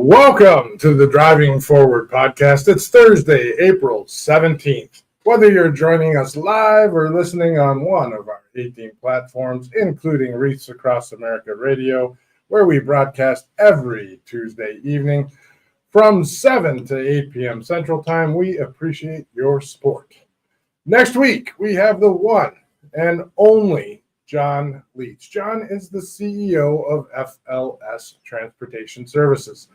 Welcome to the Driving Forward podcast. It's Thursday, April 17th. Whether you're joining us live or listening on one of our 18 platforms, including Reefs Across America Radio, where we broadcast every Tuesday evening from 7 to 8 p.m. Central Time, we appreciate your support. Next week, we have the one and only John Leach. John is the CEO of FLS Transportation Services.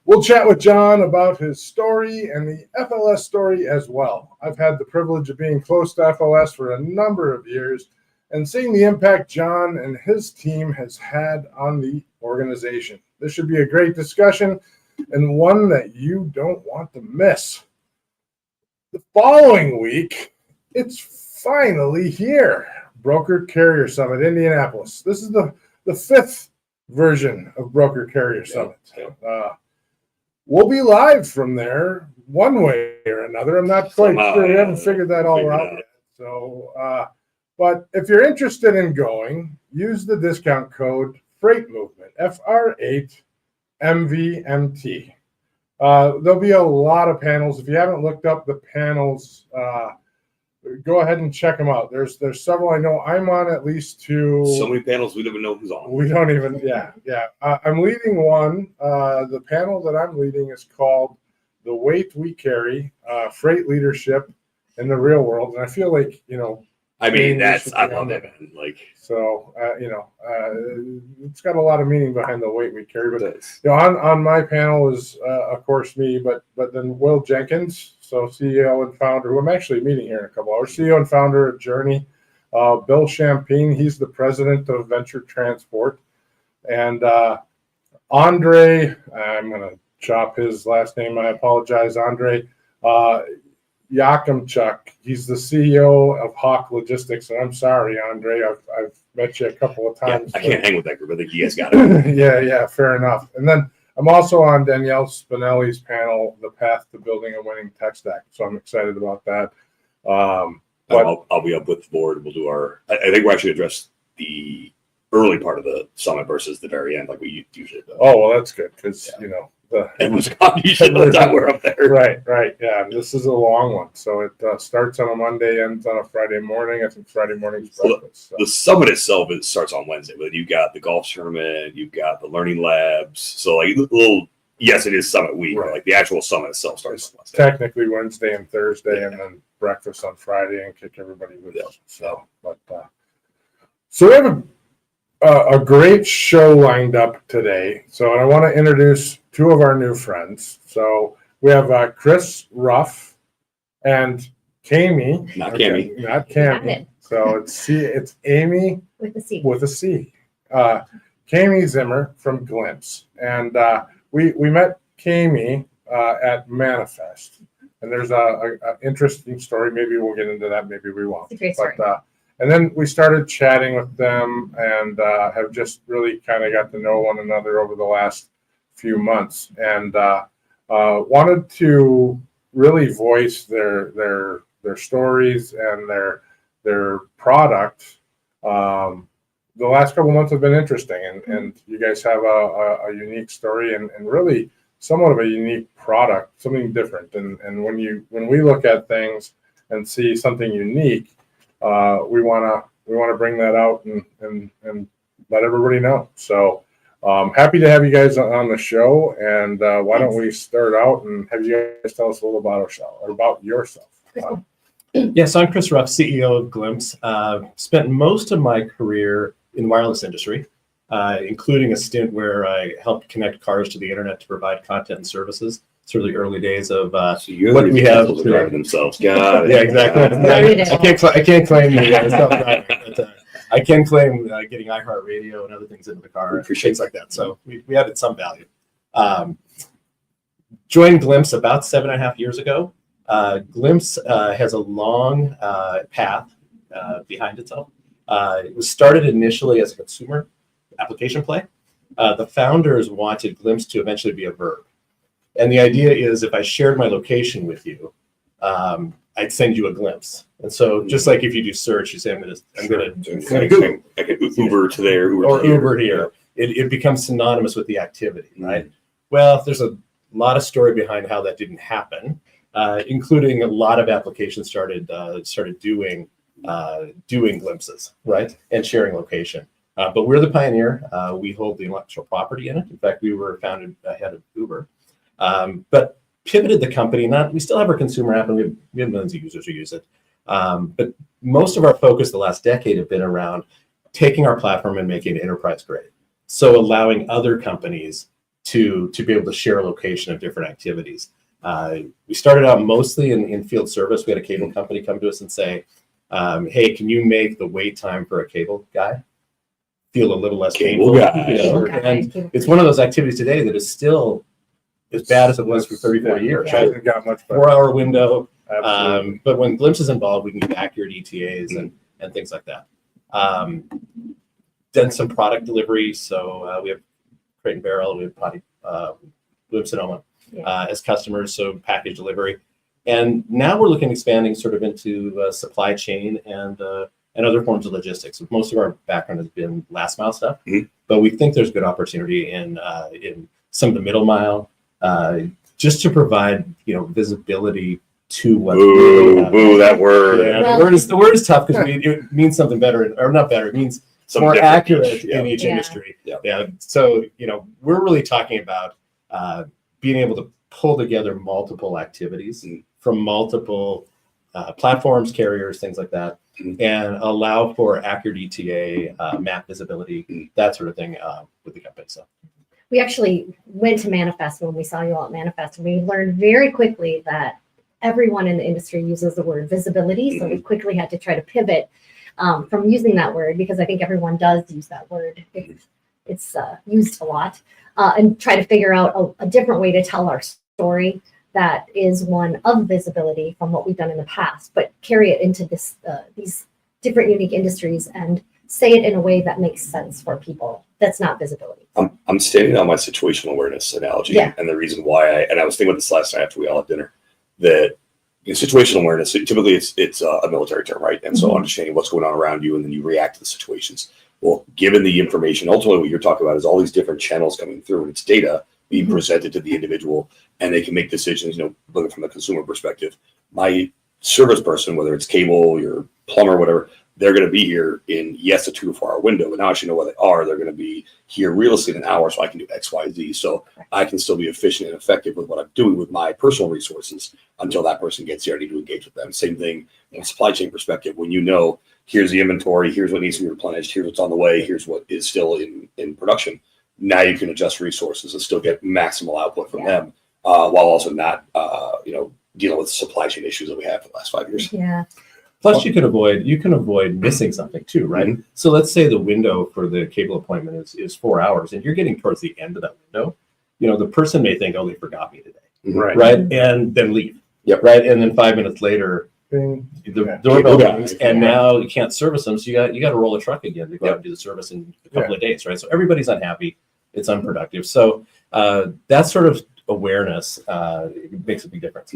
We'll chat with John about his story and the FLS story as well. I've had the privilege of being close to FLS for a number of years and seeing the impact John and his team has had on the organization. This should be a great discussion and one that you don't want to miss. The following week, it's finally here. Broker Carrier Summit, Indianapolis. This is the fifth version of Broker Carrier Summit. We'll be live from there one way or another. I'm not quite sure. We haven't figured that all out yet. So, but if you're interested in going, use the discount code Freight Movement, FR8MVMT. There'll be a lot of panels. If you haven't looked up the panels, go ahead and check them out. There's several. I know I'm on at least two. So many panels we don't even know who's on. We don't even. Yeah. I'm leading one. The panel that I'm leading is called "The Weight We Carry: Freight Leadership in the Real World," and I feel like I mean, I love that, man. So it's got a lot of meaning behind the weight we carry. But on my panel is of course me, but then Will Jenkins, so CEO and founder, who I'm actually meeting here in a couple hours. CEO and founder of Journey. Bill Champagne, he's the president of Venture Transport, and Andre, I'm gonna chop his last name. I apologize, Andre. Yakimchuk, he's the CEO of Hawk Logistics, and I'm sorry, Andre, I've met you a couple of times. Yeah, I can't hang with that group. I think you guys got it. yeah, fair enough. And then I'm also on Danielle Spinelli's panel, The Path to Building a Winning Tech Stack, so I'm excited about that. I'll be up with the board. We'll do I think we'll actually address the early part of the summit versus the very end, like we usually do. Oh, well, that's good, because, everyone's gone usually by the time we're up there. Right. Yeah, and this is a long one. So it starts on a Monday, ends on a Friday morning. I think Friday morning's breakfast. The summit itself, it starts on Wednesday, but you've got the golf tournament, you've got the learning labs. So yes, it is summit week, right. But the actual summit itself starts on Wednesday. Technically Wednesday and Thursday, and then breakfast on Friday and kick everybody with it. So we have a great show lined up today. So I want to introduce two of our new friends. So we have Chris Ruff and Cami. Not Cami. So it's Amy with a C. Cami Zimmer from Glympse. And we met Cami at Manifest. And there's a interesting story. Maybe we'll get into that. Maybe we won't. It's a great story. And then we started chatting with them and have just really kind of got to know one another over the last few months, and wanted to really voice their stories and their product. The last couple of months have been interesting, and you guys have a unique story and really somewhat of a unique product, something different. And when we look at things and see something unique, we want to bring that out and let everybody know. So happy to have you guys on the show. And why don't we start out and have you guys tell us a little about yourself. Yes, I'm Chris Ruff, CEO of Glympse. Spent most of my career in the wireless industry, including a stint where I helped connect cars to the internet to provide content and services. It's really early days of what we have to drive themselves. God, yeah, exactly. I can't claim that. I can claim getting iHeartRadio and other things into the car, things like that. So we added some value. Joined Glympse about 7.5 years ago. Glympse has a long path behind itself. It was started initially as a consumer application play. The founders wanted Glympse to eventually be a verb. And the idea is if I shared my location with you, I'd send you a glimpse. And so just like if you do search, you say, I'm gonna Google. I could Uber to there, Uber here. It becomes synonymous with the activity, right? Well, there's a lot of story behind how that didn't happen, including a lot of applications started doing glimpses, right, and sharing location. But we're the pioneer. We hold the intellectual property in it. In fact, we were founded ahead of Uber, but pivoted the company. We still have our consumer app, and we have millions of users who use it. But most of our focus the last decade have been around taking our platform and making it enterprise grade. So allowing other companies to be able to share a location of different activities. We started out mostly in field service. We had a cable company come to us and say, hey, can you make the wait time for a cable guy feel a little less painful? And it's one of those activities today that is still as bad as it was for 30, 40 years. Right? It got much better. 4-hour window. But when Glympse is involved, we can get accurate ETAs and things like that. Done some product delivery. So we have Crate and Barrel, we have Glympse Sonoma as customers, so package delivery. And now we're looking at expanding sort of into supply chain and other forms of logistics. Most of our background has been last mile stuff, but we think there's good opportunity in some of the middle mile, just to provide visibility to what. Boo! That word. Yeah, the word is tough because it means something better, or not better. It means more accurate in each industry. Yeah. So we're really talking about being able to pull together multiple activities from multiple platforms, carriers, things like that, and allow for accurate ETA, map visibility, that sort of thing with the company. So we actually went to Manifest when we saw you all at Manifest, and we learned very quickly that everyone in the industry uses the word visibility. So we quickly had to try to pivot from using that word, because I think everyone does use that word. It's used a lot, and try to figure out a different way to tell our story that is one of visibility from what we've done in the past, but carry it into these different unique industries and say it in a way that makes sense for people. That's not visibility. I'm standing on my situational awareness analogy, and the reason why I was thinking about this last night after we all had dinner, that situational awareness, typically it's a military term, right? And so understanding what's going on around you, and then you react to the situations. Well, given the information, ultimately what you're talking about is all these different channels coming through, and it's data being presented to the individual, and they can make decisions, looking from the consumer perspective. My service person, whether it's cable, your plumber, whatever, they're going to be here in, a 2 to 4 hour window, but now I should know where they are. They're going to be here realistically in an hour, so I can do X, Y, Z. So I can still be efficient and effective with what I'm doing with my personal resources until that person gets here. I need to engage with them. Same thing in a supply chain perspective. When here's the inventory, here's what needs to be replenished, here's what's on the way, here's what is still in production. Now you can adjust resources and still get maximal output from them, while also not, dealing with supply chain issues that we have for the last 5 years. Yeah. Plus, you can avoid missing something too, right? So let's say the window for the cable appointment is 4 hours, and you're getting towards the end of that window. The person may think, "Oh, they forgot me today," right? And then leave. Yep. Right. And then 5 minutes later, the doorbell rings, and now you can't service them, so you got to roll a truck again to go out and do the service in a couple of days, right? So everybody's unhappy. It's unproductive. So that sort of awareness makes a big difference.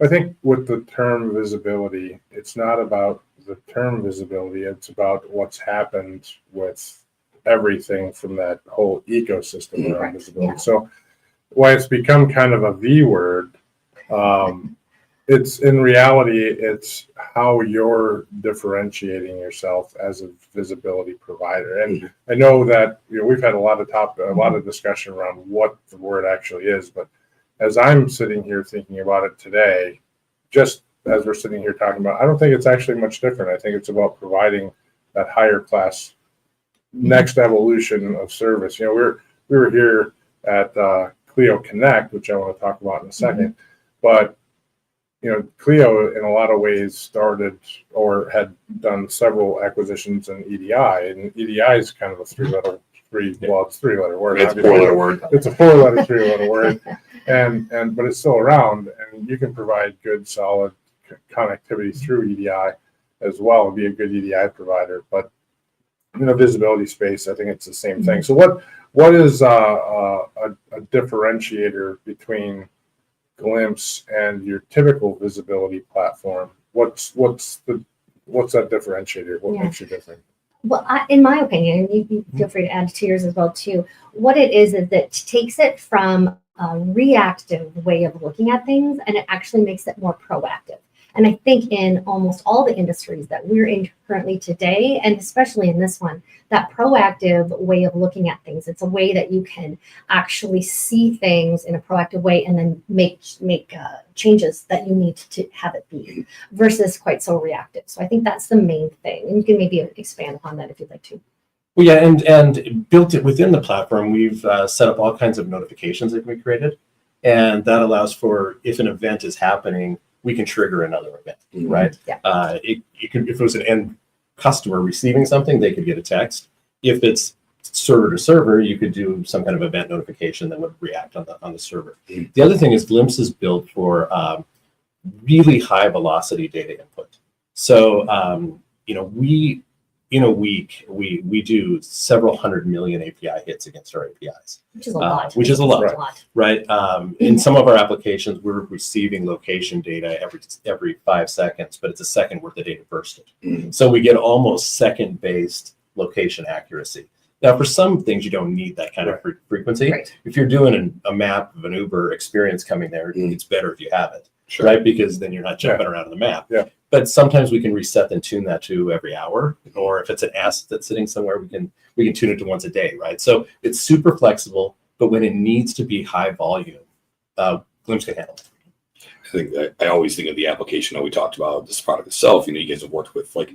I think with the term visibility, it's not about the term visibility. It's about what's happened with everything from that whole ecosystem around visibility. So why it's become kind of a V word, it's in reality, it's how you're differentiating yourself as a visibility provider. And I know that we've had a lot of discussion around what the word actually is, but as I'm sitting here thinking about it today, just as we're sitting here talking about, I don't think it's actually much different. I think it's about providing that higher class next evolution of service. We were here at Cleo Connect, which I want to talk about in a second, but Cleo in a lot of ways started or had done several acquisitions in EDI, and EDI is kind of a three-letter word. It's a 4-letter word. It's a 4-letter, 3-letter word, but it's still around, and you can provide good, solid connectivity through EDI as well, and be a good EDI provider. But in the visibility space, I think it's the same thing. So what is a differentiator between Glympse and your typical visibility platform? What's that differentiator? What makes you different? Well, in my opinion, and you feel free to add to yours as well too. What it is that it takes it from a reactive way of looking at things, and it actually makes it more proactive. And I think in almost all the industries that we're in currently today, and especially in this one, that proactive way of looking at things, it's a way that you can actually see things in a proactive way and then make changes that you need to have it be, versus quite so reactive. So I think that's the main thing. And you can maybe expand upon that if you'd like to. Well, yeah, and built it within the platform, we've set up all kinds of notifications that can be created. And that allows for, if an event is happening, we can trigger another event, right? Yeah. If it was an end customer receiving something, they could get a text. If it's server to server, you could do some kind of event notification that would react on the server. The other thing is Glympse is built for really high velocity data input. So, we in a week we do several 100 million API hits against our APIs, Which is a lot. which is a lot. Right. Right. In some of our applications, we're receiving location data every 5 seconds, but it's a second worth of data bursted. So we get almost second-based location accuracy. Now, for some things, you don't need that kind of frequency. Right. If you're doing a map of an Uber experience coming there, it's better if you have it, Sure. right? Because then you're not jumping around on the map. Yeah. But sometimes we can reset and tune that to every hour, or if it's an asset that's sitting somewhere, we can tune it to once a day, right? So it's super flexible, but when it needs to be high volume, Glympse can handle it. I think that I always think of the application that we talked about, this product itself. You guys have worked with like,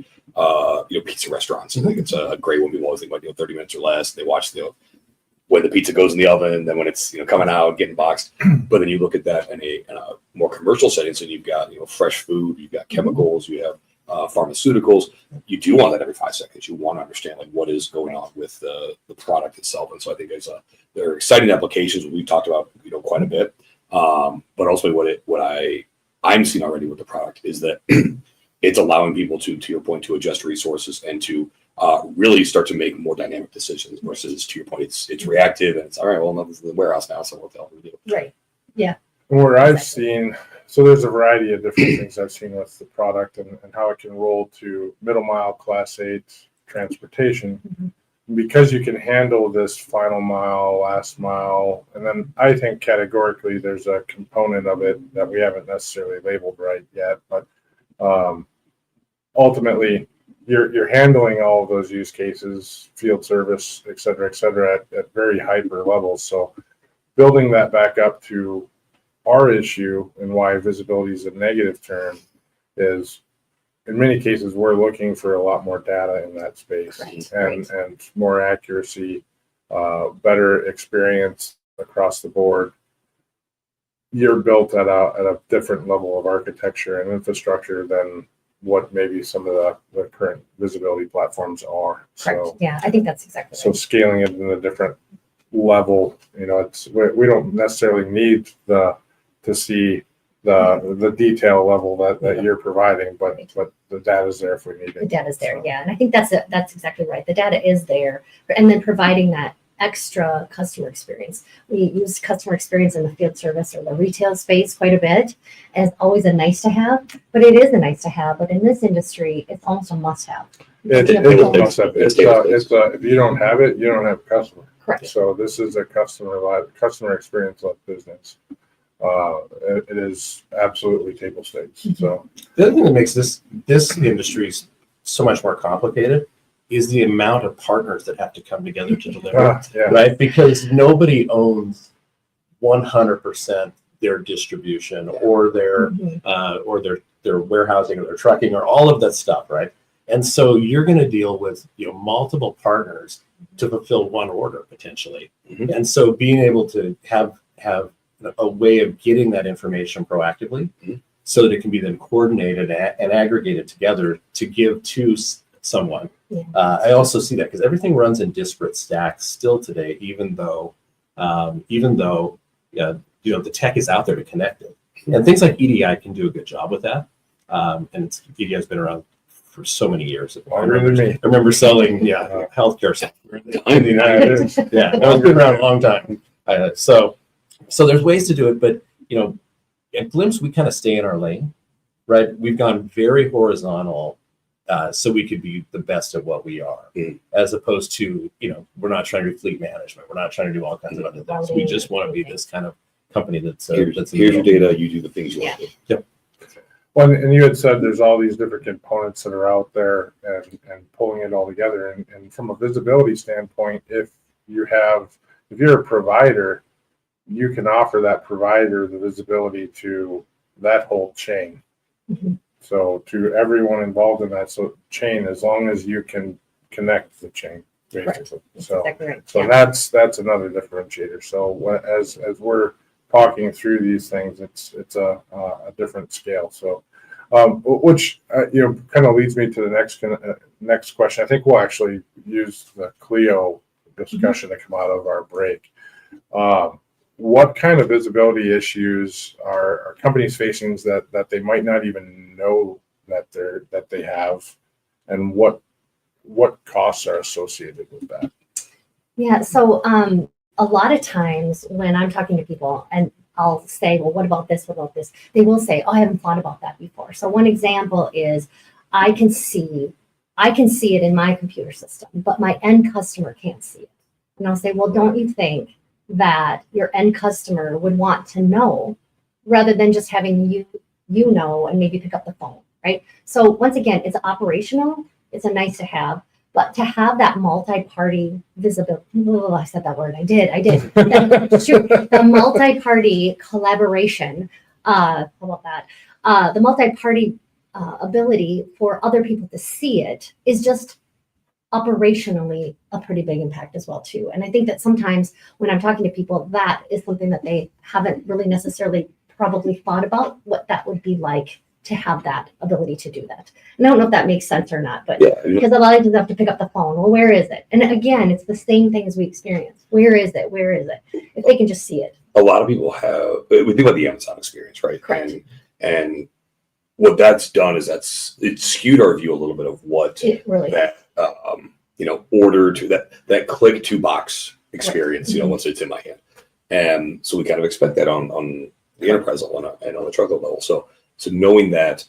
pizza restaurants. I think it's a great one. People always think about, 30 minutes or less. They watch when the pizza goes in the oven, then when it's, coming out, getting boxed. But then you look at that in a more commercial setting. So you've got, fresh food, you've got chemicals, you have pharmaceuticals. You do want that every 5 seconds. You want to understand like what is going on with the product itself. And so I think they're exciting applications we've talked about, quite a bit. But ultimately what I'm seeing already with the product is that it's allowing people to your point, to adjust resources and to really start to make more dynamic decisions versus, to your point, it's reactive and it's all right. Well, no, this is the warehouse now, so what the hell do we do? Right. Yeah. And where I've seen, so there's a variety of different things I've seen with the product and how it can roll to middle mile, class 8 transportation. Because you can handle this final mile, last mile, and then I think categorically there's a component of it that we haven't necessarily labeled right yet, but ultimately you're handling all of those use cases, field service, et cetera, at very hyper levels. So building that back up to our issue and why visibility is a negative term is, in many cases, we're looking for a lot more data in that space and more accuracy, better experience across the board. You're built at a different level of architecture and infrastructure than what maybe some of the current visibility platforms are. Correct. So, yeah, I think that's exactly so scaling it in a different level, we don't necessarily need to see the detail level that you're providing, but the data is there if we need it. The data is there, yeah, and I think that's exactly right. The data is there, and then providing that extra customer experience. We use customer experience in the field service or the retail space quite a bit as always a nice to have, but it is a nice to have. But in this industry, it's almost a must have. It's if you don't have it, you don't have a customer. Correct. So this is a customer experience led business. It is absolutely table stakes. So the other thing that makes this industry so much more complicated is the amount of partners that have to come together to deliver, right? Because nobody owns 100% their distribution or their warehousing or their trucking or all of that stuff, right? And so you're going to deal with multiple partners to fulfill one order potentially, and so being able to have a way of getting that information proactively so that it can be then coordinated and aggregated together to give to someone. I also see that because everything runs in disparate stacks still today, even though the tech is out there to connect it. And things like EDI can do a good job with that. And EDI has been around for so many years. Longer than me. I remember selling healthcare software in the United States. Yeah, it's been around a long time. So there's ways to do it, but at Glympse we kind of stay in our lane, right? We've gone very horizontal so we could be the best at what we are, as opposed to, we're not trying to do fleet management. We're not trying to do all kinds of other things. We just want to be this kind of company that's Here's your data. You do the things you want to do. Yep. Well, and you had said there's all these different components that are out there and pulling it all together. And from a visibility standpoint, if you're a provider, you can offer that provider the visibility to that whole chain. Mm-hmm. So to everyone involved in that chain, as long as you can connect the chain, basically. Right. So, Exactly right. so that's another differentiator. So as we're talking through these things, it's a different scale. So, which kind of leads me to the next question. I think we'll actually use the Cleo discussion to come out of our break. What kind of visibility issues are companies facing that they might not even know that they have, and what costs are associated with that? Yeah. So a lot of times when I'm talking to people and I'll say, well, what about this? What about this? They will say, oh, I haven't thought about that before. So one example is I can see it in my computer system, but my end customer can't see it. And I'll say, well, don't you think that your end customer would want to know rather than just having you know and maybe pick up the phone, right? So once again, it's operational. It's a nice to have. But to have that multi-party visibility, oh, I said that word. I did. That's true. The multi-party collaboration, how about that? The multi-party ability for other people to see it is just operationally a pretty big impact as well too. And I think that sometimes when I'm talking to people, that is something that they haven't really necessarily probably thought about what that would be like to have that ability to do that. And I don't know if that makes sense or not, but because a lot of times have to pick up the phone. Well, where is it? And again, it's the same thing as we experience. Where is it? Where is it? If they can just see it. A lot of people we think about the Amazon experience, right? Correct. And what that's done is it's skewed our view a little bit of what It really that order to that click to box experience, Right. Once it's in my hand. And so we kind of expect that on the enterprise level and on the truckload level. So knowing that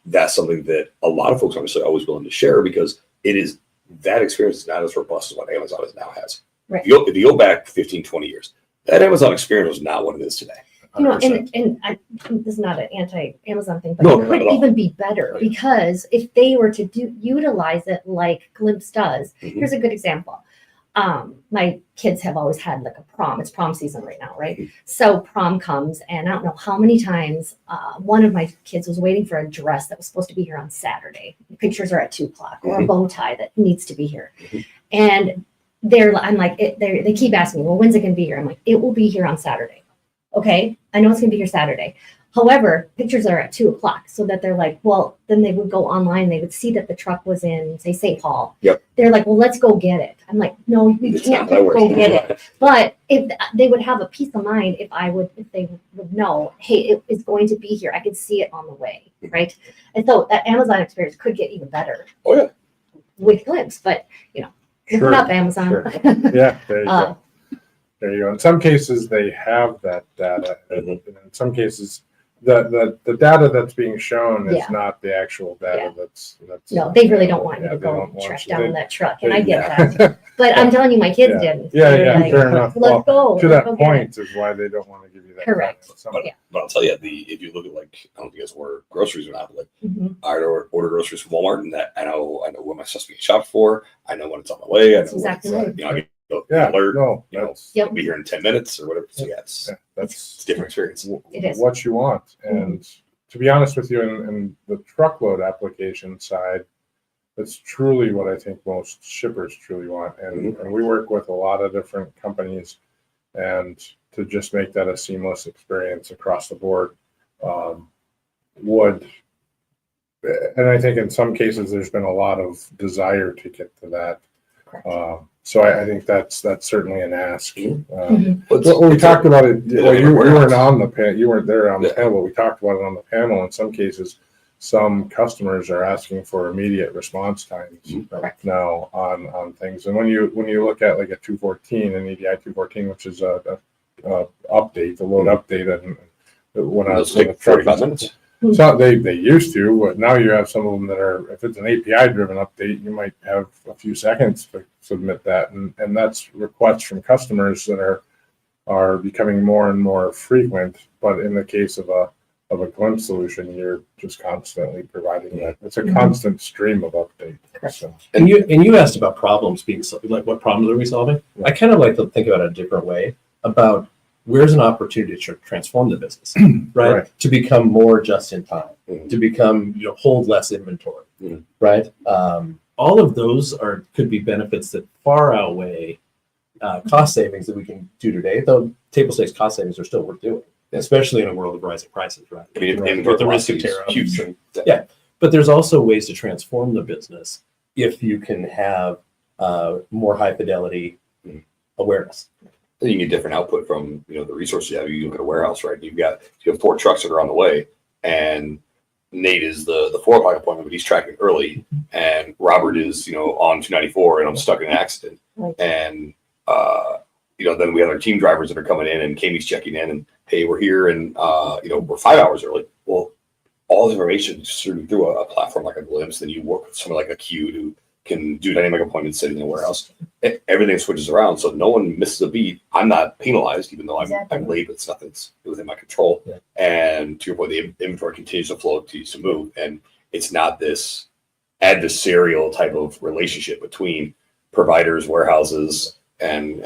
that's something that a lot of folks are always willing to share, because it is, that experience is not as robust as what Amazon now has. Right. If you go back 15, 20 years, that Amazon experience was not what it is today. And this is not an anti-Amazon thing, but No, it not could at all. even be better, because if they were to utilize it like Glympse does, Mhm. here's a good example. My kids have always had like a prom. It's prom season right now, right? So prom comes, and I don't know how many times one of my kids was waiting for a dress that was supposed to be here on Saturday. The pictures are at 2:00, or a bow tie that needs to be here. And I'm like, they keep asking me, well, when's it going to be here? I'm like, it will be here on Saturday. Okay, I know it's going to be here Saturday. However, pictures are at 2:00, so that they're like, well, then they would go online. They would see that the truck was in, say, St. Paul. Yep. They're like, well, let's go get it. I'm like, no, we It's can't not just that go way. get it. But if they would have a peace of mind, if they would know, hey, it's going to be here. I could see it on the way, right? And so that Amazon experience could get even better. Oh, yeah. With Glympse, but look Sure, up Amazon. sure. Yeah, there you go. There you go. In some cases, they have that data, and in some cases, the data that's being shown is Yeah. not the actual data. That's No, they really don't want you to they go don't want track you- down that truck, and I get Yeah. that. But I'm telling you, my kids didn't. Yeah, They were yeah, like, fair enough. Let's go. To let's that go get it. point is why they don't want to give you that. Correct. data. Some- But I'll tell you, if you look at, like, I don't think you guys order groceries or not, but Mhm. I order groceries from Walmart, and that I know what my stuff's being shopped for. I know when it's on the way. That's exactly right. I get the Yeah, alert. no, It'll Yep. be here in 10 minutes or whatever. So yeah, it's that's a different experience. It is. what you want. And to be honest with you, in the truckload application side, that's truly what I think most shippers truly want. And we work with a lot of different companies, and to just make that a seamless experience across the board would. And I think in some cases there's been a lot of desire to get to that. Correct. So I think that's certainly an ask. Mhm. Well, we talked about it. Well, you warehouse. weren't on the panel. You weren't there on the Yeah. panel, but we talked about it on the panel. In some cases, some customers are asking for immediate response times Correct. now on things. And when you look at like a 214, an EDI 214, which is a update, the load update, and when I was Those take 45 minutes. So they used to, but now you have some of them that are, if it's an API driven update, you might have a few seconds to submit that. And that's requests from customers that are becoming more and more frequent. But in the case of a Glympse solution, you're just constantly providing that. It's a constant stream of update. So. And you asked about problems being like, what problems are we solving? Yeah. I kind of like to think about it a different way about where's an opportunity to transform the business, right? To become more just in time, to become, hold less inventory, right? All of those could be benefits that far outweigh cost savings that we can do today, though table stakes cost savings are still worth doing, especially in a world of rising prices, right? I mean, Right. and With the risk of tariffs. Yeah, but there's also ways to transform the business if you can have more high fidelity awareness. You get different output from the resources you have. You look at a warehouse, right? You have 4 trucks that are on the way, and Nate is the 4 o'clock appointment, but he's tracking early, and Robert is on 294, and I'm stuck in an accident, and then we have our team drivers that are coming in, and Cami's checking in, and hey, we're here, and we're 5 hours early. Well, all the information is through a platform like a Glympse, then you work with someone like a Q who can do dynamic appointments sitting in a warehouse. Everything switches around, so no one misses a beat. I'm not penalized, even though I'm late. It's nothing that's within my control. Yeah. And to your point, the inventory continues to flow, continues to move, and it's not this adversarial type of relationship between providers, warehouses, and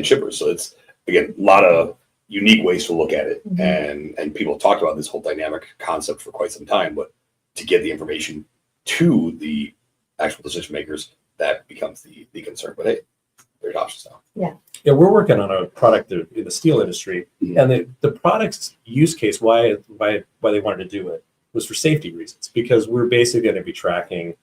shippers. So it's again a lot of unique ways to look at it, and people have talked about this whole dynamic concept for quite some time, but to get the information to the actual decision makers, that becomes the concern. But hey, there's options now. Yeah, we're working on a product in the steel industry, and the product's use case, why they wanted to do it, was for safety reasons, because we're basically going to be tracking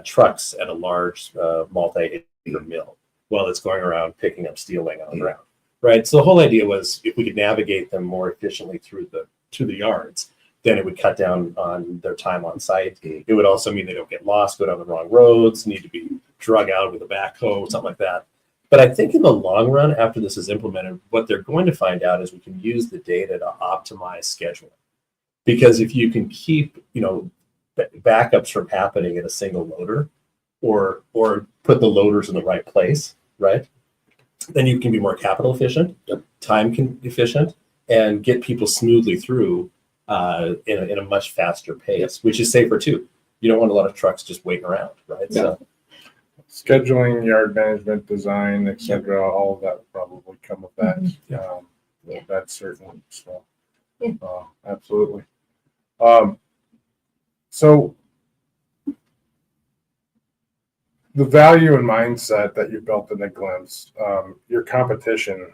trucks at a large multi-acre mill while it's going around picking up steel laying on the ground, right? So the whole idea was if we could navigate them more efficiently through the yards, then it would cut down on their time on site. It would also mean they don't get lost, go down the wrong roads, need to be drug out with a backhoe, something like that. But I think in the long run, after this is implemented, what they're going to find out is we can use the data to optimize scheduling. Because if you can keep, backups from happening in a single loader, or put the loaders in the right place, right? Then you can be more capital efficient, time efficient, and get people smoothly through in a much faster pace, which is safer too. You don't want a lot of trucks just waiting around, right? Yeah. So scheduling, yard management, design, etc. All of that would probably come with that. That's certain. So absolutely. So the value and mindset that you built in the Glympse, your competition,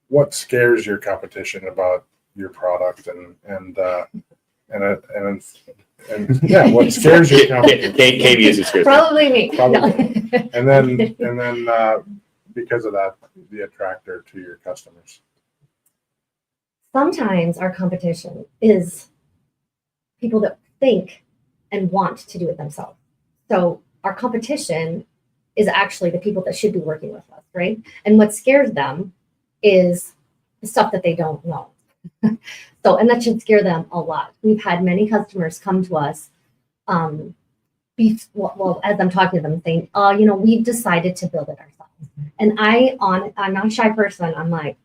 what scares your competition about your product and what scares your competition? Cami is scared. Probably me. Probably. And then because of that, the attractor to your customers. Sometimes our competition is people that think and want to do it themselves. So our competition is actually the people that should be working with us, right? And what scares them is the stuff that they don't know. And that should scare them a lot. We've had many customers come to us, as I'm talking to them, saying, we've decided to build it ourselves. And I'm not a shy person. I'm like,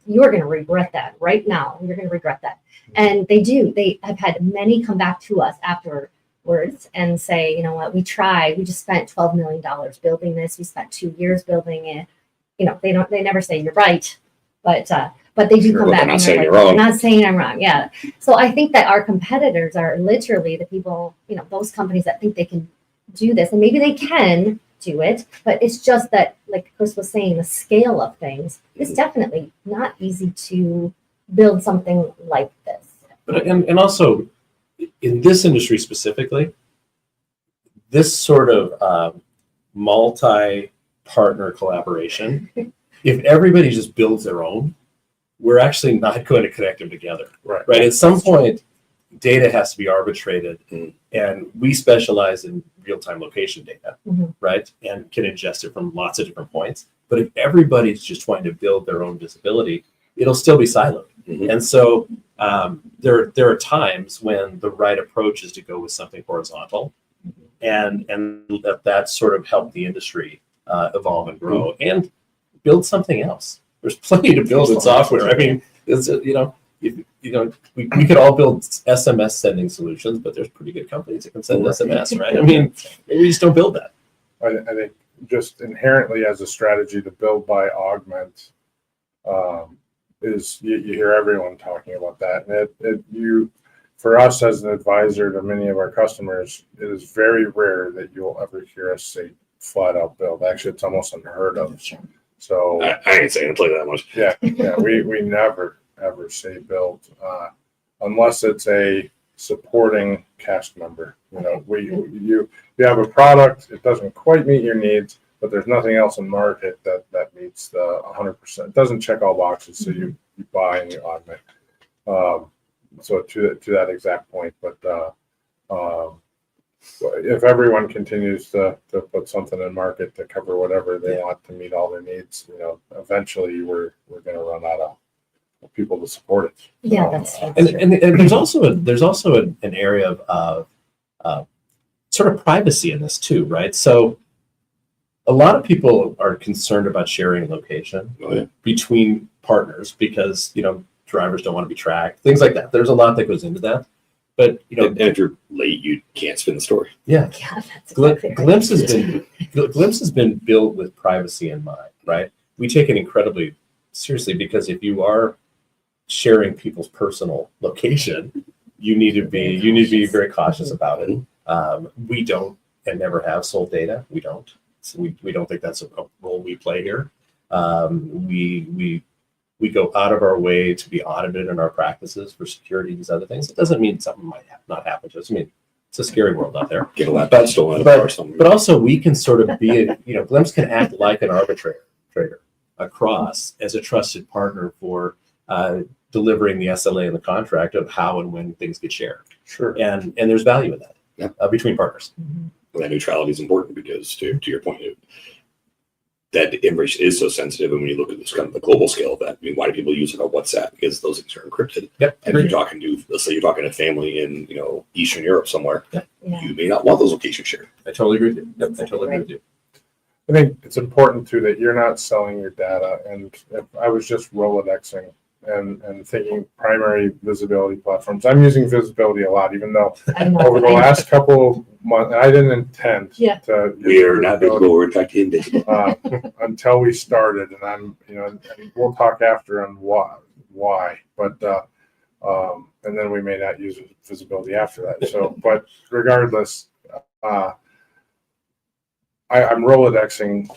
you're going to regret that right now. You're going to regret that. And they do. They have had many come back to us afterwards and say, you know what, we tried. We just spent $12 million building this. We spent 2 years building it. They never say you're right, but they do come back. They're not saying you're wrong. They're not saying I'm wrong. Yeah. So I think that our competitors are literally the people, those companies that think they can do this, and maybe they can do it, but it's just that, like Chris was saying, the scale of things is definitely not easy to build something like this. But and also in this industry specifically, this sort of multi-partner collaboration, if everybody just builds their own, we're actually not going to connect them together. Right. At some point, data has to be arbitrated, and we specialize in real-time location data, right? And can ingest it from lots of different points. But if everybody's just trying to build their own visibility, it'll still be siloed. Mhm. And so there are times when the right approach is to go with something horizontal, and that sort of helped the industry evolve and grow and build something else. There's plenty to build in software. I mean, we could all build SMS sending solutions, but there's pretty good companies that can send SMS, right? I mean, maybe we just don't build that. I think just inherently as a strategy to build by augment is you hear everyone talking about that. And for us as an advisor to many of our customers, it is very rare that you'll ever hear us say flat out build. Actually, it's almost unheard of. So I ain't saying play that much. yeah, we never ever say build unless it's a supporting cast member. You know, you have a product, it doesn't quite meet your needs, but there's nothing else in market that meets the 100%. It doesn't check all boxes, so you buy and you augment. So to that exact point, but if everyone continues to put something in market to cover whatever they want to meet all their needs, you know, eventually we're going to run out of people to support it. Yeah, that's true. And there's also an area of sort of privacy in this too, right? So a lot of people are concerned about sharing location between partners because, you know, drivers don't want to be tracked, things like that. There's a lot that goes into that. But, you know, and if you're late, you can't spin the story. Yeah. Yeah, that's exactly right. Glympse has been built with privacy in mind, right? We take it incredibly seriously because if you are sharing people's personal location, you need to be very cautious about it. We don't and never have sold data. We don't. So we don't think that's a role we play here. We go out of our way to be audited in our practices for security and these other things. It doesn't mean something might not happen to us. I mean, it's a scary world out there. Get a laptop stolen or something. But also we can sort of be, Glympse can act like an arbitrator across as a trusted partner for delivering the SLA and the contract of how and when things get shared. Sure. And there's value in that between partners. Mm-hmm. That neutrality is important because to your point, that information is so sensitive. And when you look at this kind of the global scale of that, I mean, why do people use it on WhatsApp? Because those things are encrypted. Yep. And if you're talking to, let's say you're talking to family in, Eastern Europe somewhere, Yeah. you may not want those locations shared. I totally agree with you. Yep, I totally agree with you. I think it's important too that you're not selling your data. And if I was just Rolodexing and thinking primary visibility platforms, I'm using visibility a lot, even though over the last couple of months, I didn't intend to. We are not visible. We're in fact invisible. Until we started, and I'm, and we'll talk after on why, but and then we may not use visibility after that. So, but regardless, I'm Rolodexing,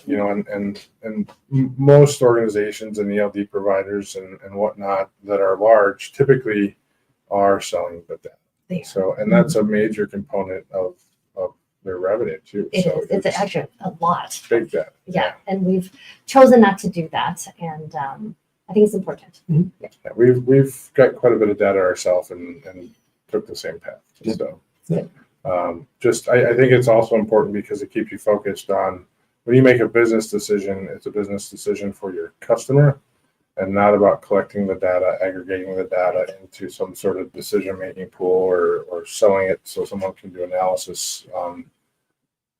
and most organizations and ELD providers and whatnot that are large typically are selling the data. So, and that's a major component of their revenue too. It's actually a lot. Big data. Yeah, and we've chosen not to do that, and I think it's important. Mm-hmm. Yeah, we've got quite a bit of data ourselves and took the same path. So. I think it's also important because it keeps you focused on when you make a business decision, it's a business decision for your customer and not about collecting the data, aggregating the data into some sort of decision-making pool or selling it so someone can do analysis on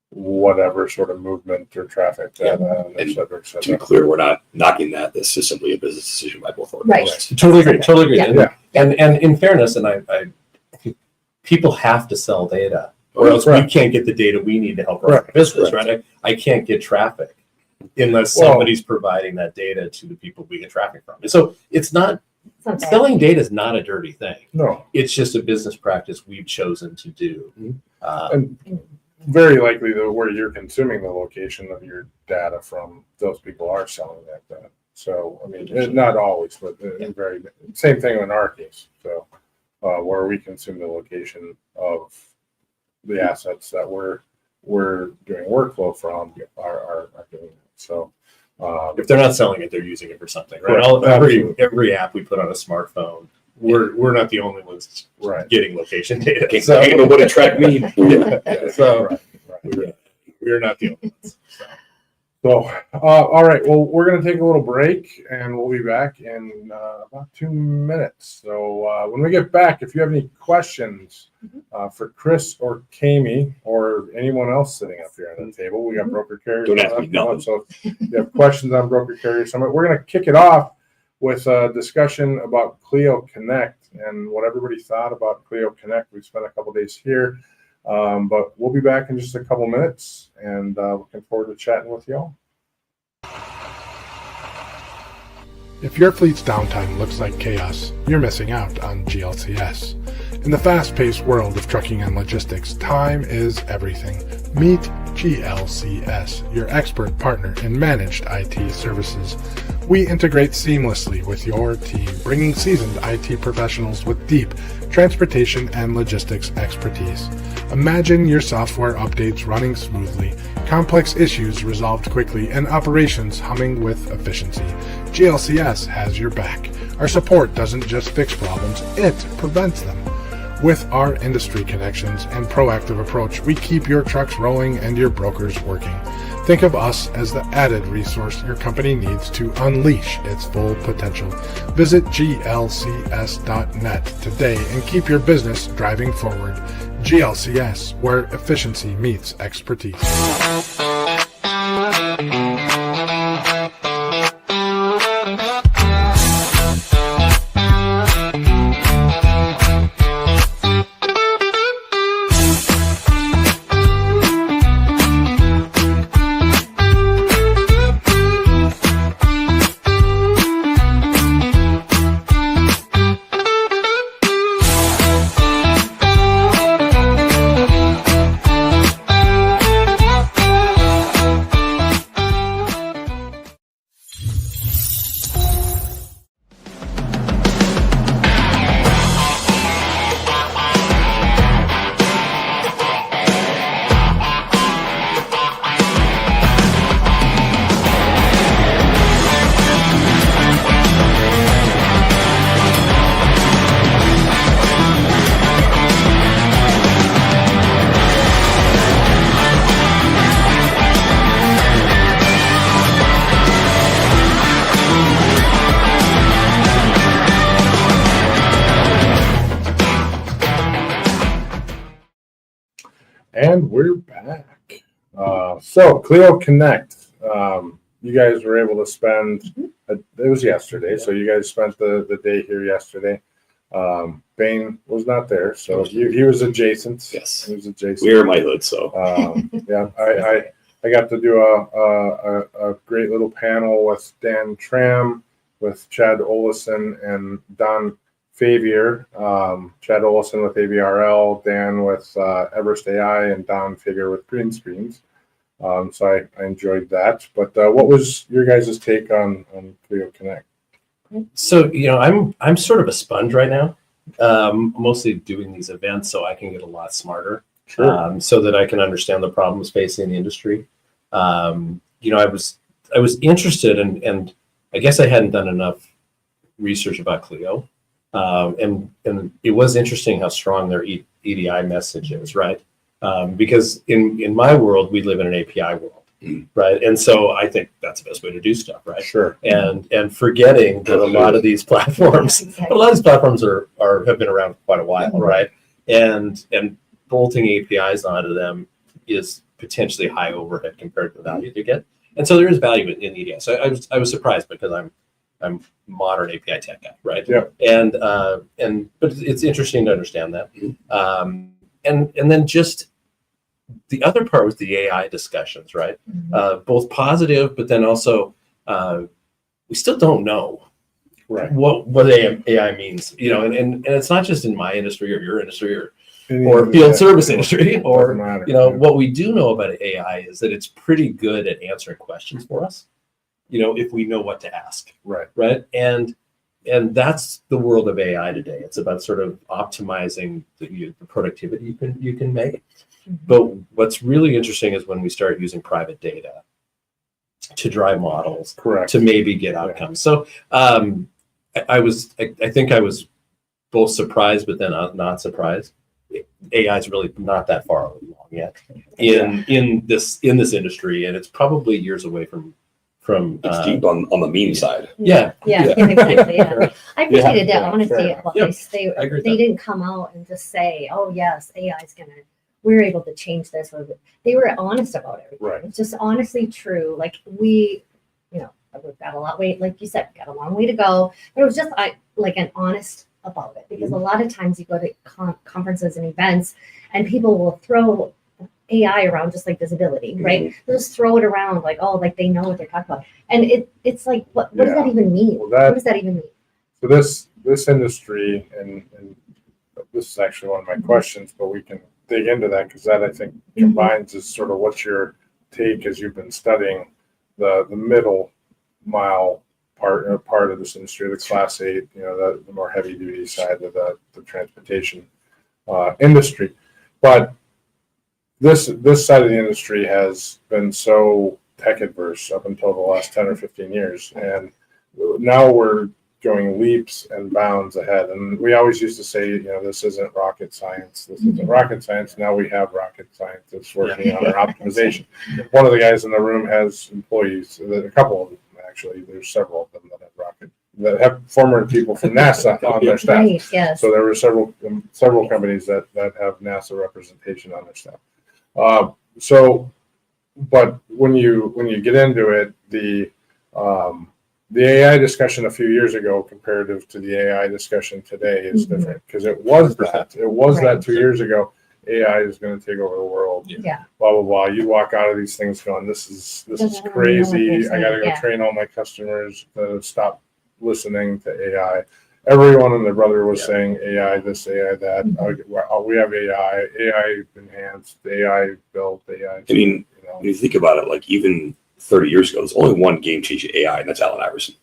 whatever sort of movement or traffic data, et cetera, et cetera. To be clear, we're not knocking that. This is simply a business decision by both organizations. Right. Totally agree. Yeah. And in fairness, and I people have to sell data, or else we can't get the data we need to help run our business, right? I can't get traffic unless somebody's providing that data to the people we get traffic from. So it's not selling data is not a dirty thing. No, it's just a business practice we've chosen to do. And very likely where you're consuming the location of your data from, those people are selling that data. So I mean, not always, but very same thing in our case. So. Where we consume the location of the assets that we're doing workflow from are doing that. So if they're not selling it, they're using it for something, right? Every app we put on a smartphone, we're not the only ones getting location data. Ain't nobody track me. So we're not the only ones. So. So, all right. Well, we're going to take a little break, and we'll be back in about 2 minutes. So, when we get back, if you have any questions for Chris or Cami or anyone else sitting up here on the table, we got Broker Carrier. Don't ask me nothing. So, if you have questions on Broker Carrier Summit, we're going to kick it off with a discussion about Cleo Connect and what everybody thought about Cleo Connect. We spent a couple days here. But we'll be back in just a couple minutes, and looking forward to chatting with y'all. If your fleet's downtime looks like chaos, you're missing out on GLCS. In the fast-paced world of trucking and logistics, time is everything. Meet GLCS, your expert partner in managed IT services. We integrate seamlessly with your team, bringing seasoned IT professionals with deep transportation and logistics expertise. Imagine your software updates running smoothly, complex issues resolved quickly, and operations humming with efficiency. GLCS has your back. Our support doesn't just fix problems, it prevents them. With our industry connections and proactive approach, we keep your trucks rolling and your brokers working. Think of us as the added resource your company needs to unleash its full potential. Visit glcs.net today and keep your business driving forward. GLCS, where efficiency meets expertise. And we're back. So Cleo Connect, you guys were able to spend, it was yesterday, so you guys spent the day here yesterday. Bane was not there, so he was adjacent. Yes. He was adjacent. We are my hood, so. Yeah, I got to do a great little panel with Dan Tram, with Chad Olison and Don Favier, Chad Olson with ABRL, Dan with Everest AI, and Don Favier with Green Screens. So I enjoyed that. But what was your guys' take on Cleo Connect? So, I'm sort of a sponge right now, mostly doing these events so I can get a lot smarter, Sure. so that I can understand the problems facing the industry. I was interested and I guess I hadn't done enough research about Cleo. And it was interesting how strong their EDI message is, right? Because in my world, we live in an API world, right? And so I think that's the best way to do stuff, right? Sure. And forgetting that a lot of these platforms, have been around for quite a while, right? And bolting APIs onto them is potentially high overhead compared to the value they get. And so there is value in EDI. So I was surprised because I'm modern API tech guy, right? Yeah. But it's interesting to understand that. And then just the other part was the AI discussions, right? Both positive, but then also we still don't know what AI means, and it's not just in my industry or your industry or field service industry or what we do know about AI is that it's pretty good at answering questions for us, if we know what to ask. Right. And that's the world of AI today. It's about sort of optimizing the productivity you can make. But what's really interesting is when we start using private data to drive models, to maybe get outcomes. So I think I was both surprised, but then not surprised AI is really not that far along yet in this industry, and it's probably years away from It's deep on the meme side. Yeah. Exactly. Yeah. I appreciated that honesty. Yep. Well, I agree with they that. didn't come out and just say, "Oh yes, AI is we're able to change this." Or they were honest about everything. Right. It's just honestly true. Like we've got a lot way, like you said, got a long way to go. But it was just like an honest about it, because a lot of times you go to conferences and events, and people will throw AI around just like visibility, right? They'll just throw it around like, oh, like they know what they're talking about. And it's like, what does that even mean? Well, What does that even mean? So this industry, and this is actually one of my questions, but we can dig into that, because that I think combines is sort of what's your take as you've been studying the middle mile part of this industry, the Class 8, the more heavy duty side of the transportation industry. But this side of the industry has been so tech adverse up until the last 10 or 15 years, and now we're going leaps and bounds ahead. And we always used to say, this isn't rocket science. This isn't rocket science. Now we have rocket scientists working on our optimization. One of the guys in the room has employees, a couple of them actually. There's several of them that have former people from NASA on their staff. Right, yes. So there were several companies that have NASA representation on their staff. But when you get into it, the AI discussion a few years ago comparative to the AI discussion today is different, because it was that 2 years ago. AI is going to take over the world. Yeah. Blah blah blah. You walk out of these things going, this is crazy. I got to go train all my customers to stop listening to AI. Everyone and their brother was saying AI this, AI that. We have AI enhanced, AI built, AI. I mean, when you think about it, like even 30 years ago, there's only one game-changing AI, and that's Allen Iverson.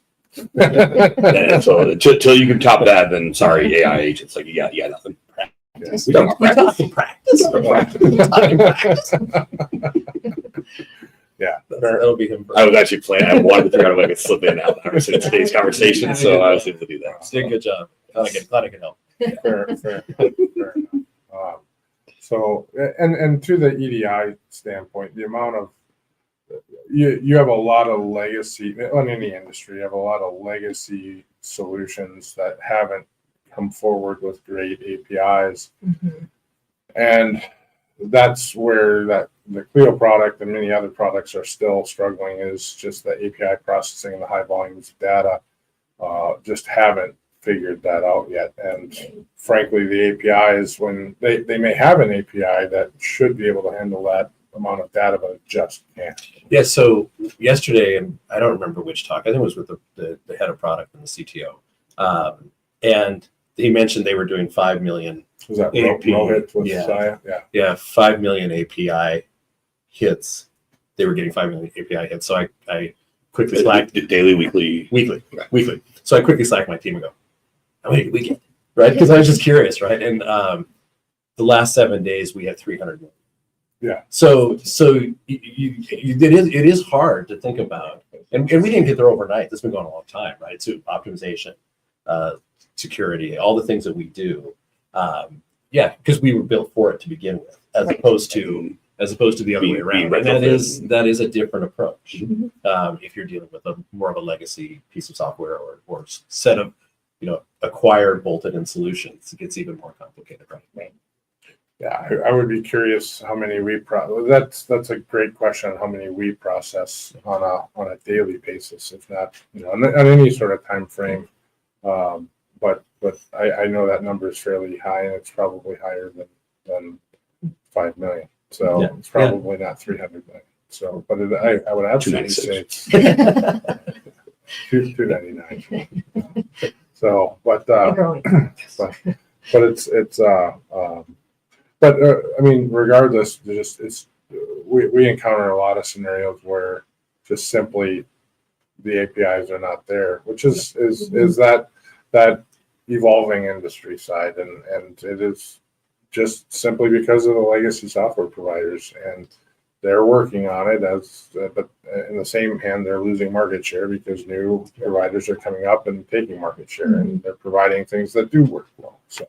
And so until you can top that, then sorry, AI agents, like you got nothing. Yes. We talking about practice. Yeah, That'll be him. I was actually planning. I wanted to figure out a way to slip in Allen Iverson in today's conversation, so I was able to do that. Did a good job. Glad I could help. Fair enough. So, and to the EDI standpoint, the amount of you have a lot of legacy in any industry. You have a lot of legacy solutions that haven't come forward with great APIs, and that's where the Cleo product and many other products are still struggling, is just the API processing and the high volumes of data just haven't figured that out yet. And frankly, the APIs, when they may have an API that should be able to handle that amount of data, but it just can't. Yeah, so yesterday, and I don't remember which talk, I think it was with the head of product and the CTO, and he mentioned they were doing 5 million. Was that AP, Rohit with yeah. Saya? Yeah, 5 million API hits. They were getting 5 million API hits. So I quickly slacked. Daily, weekly. Weekly. So I quickly slacked my team and go, how many did we get? Right? Because I was just curious, right? And the last 7 days we had 300 million. Yeah. So it is hard to think about. And we didn't get there overnight. This has been going a long time, right? So optimization, security, all the things that we do. Because we were built for it to begin with, as opposed to the other way around. And that is a different approach. If you're dealing with more of a legacy piece of software or set of acquired bolted-in solutions, it gets even more complicated, right? Yeah, I would be curious how many we process. That's a great question. How many we process on a daily basis, if not on any sort of time frame. But I know that number is fairly high, and it's probably higher than 5 million. So it's probably not 300 million. So, but I would absolutely say it's 299. So, but I mean, regardless, we encounter a lot of scenarios where just simply the APIs are not there, which is that evolving industry side, and it is just simply because of the legacy software providers, and they're working on it but in the same hand, they're losing market share because new providers are coming up and taking market share, and they're providing things that do work well. So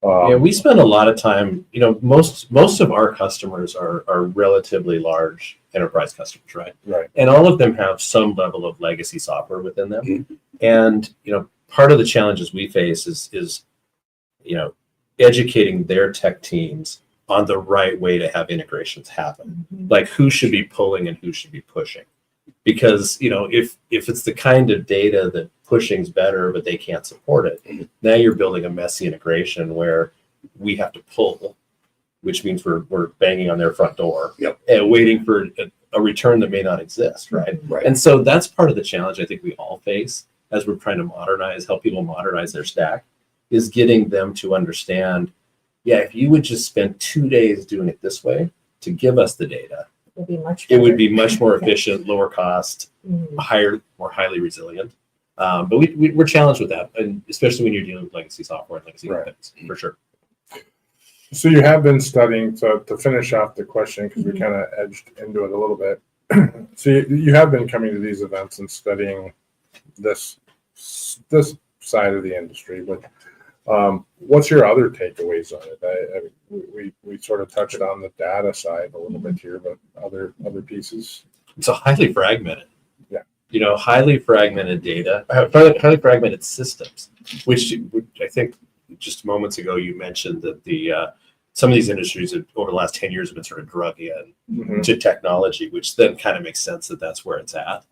Yeah, we spend a lot of time, most of our customers are relatively large enterprise customers, right? Right. And all of them have some level of legacy software within them. Mhm. And, part of the challenges we face is, educating their tech teams on the right way to have integrations happen. Like who should be pulling and who should be pushing. Because, if it's the kind of data that pushing's better, but they can't support it, now you're building a messy integration where we have to pull, which means we're banging on their front door and waiting for a return that may not exist, right? Right. And so that's part of the challenge I think we all face as we're trying to help people modernize their stack, is getting them to understand, if you would just spend 2 days doing it this way to give us the data, it would be much more efficient, lower cost, more highly resilient. But we're challenged with that, and especially when you're dealing with legacy software and legacy things, for sure. So you have been studying, to finish off the question, because we kind of edged into it a little bit. So you have been coming to these events and studying this side of the industry, but what's your other takeaways on it? We sort of touched on the data side a little bit here, but other pieces. It's a highly fragmented. Yeah. Highly fragmented data, highly fragmented systems, which I think just moments ago you mentioned that some of these industries over the last 10 years have been sort of drug in to technology, which then kind of makes sense that that's where it's at.